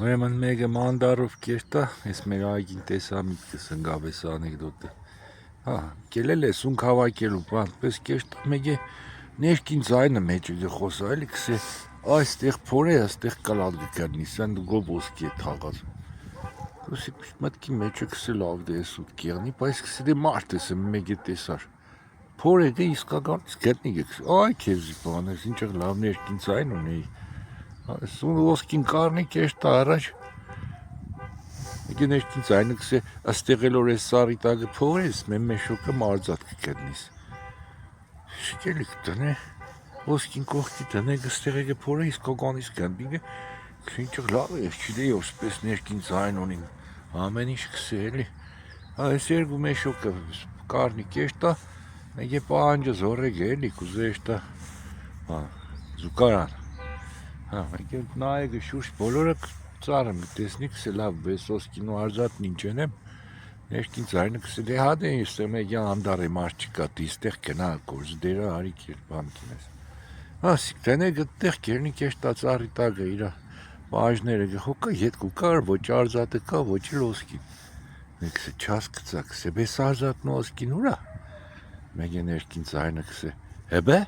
Ուրեմն մեկը մանդարով կերտա, ես մեր այգին տեսա միտքս ընկավ էս անեկդոտը։ Հա, կելել է սունկ հավաքելու, բան, պես կերտա մեկը ներքին ձայնը մեջը գխոսա, էլի կսե այստեղ փոր է, այստեղ կլալ գկրնի, սան գոբոսկի է թաղած։ Ոսի մտքի մեջը կսե լավ դե ես ուտ կեղնի, բայց կսե դե մարդ ես մեկը տեսար։ Փոր է դե իսկականից գտնի գքս, այ քեզի բան ես, ինչեղ լավ ներքին ձայն ունեի։ Սուն ոսկին կարնի կերտա առաջ Եկե ներքին ձայնը կսե աստեղել որ ես սարի տակը փոր ես, մեմ մեշոկը մարձատ կկրնիս։ Շկելի կտնե, ոսկին կողքի տնե գստեղեգը փոր է իսկականից գնդիգը, քինչեղ լավ է, չիդեի ոսպես ներքին ձայն ունին, ամեն ինչ կսե էլի։ Այս երկու մեշոկը կարնի կերտա, մեկե պահանջը զորեգ էլի, կուզեշտա, զուկարան։ Եկե նայեգը շուրջ բոլորը ծարը միտեսնի կսե լավ բեսոսկին ու արզատն ինչ ենեմ, ներքին ձայնը կսե դե հադ են իստեղ մեկյա անդար է մարդ չկա, դիստեղ կնա կորզ դերա հարիք էր բանքին ես։ Ասիկ տենե գտեղ կերնի կեշտա ծարի տագը իրա բաժները գխոկա ետկու կար, ոչ արզատը կա, ոչ էլ ոսկին։ Մեկսե չաս կծա կսե բես արզատն ու ոսկին ուրա։ Մեկե ներքին ձայնը կսե հեբե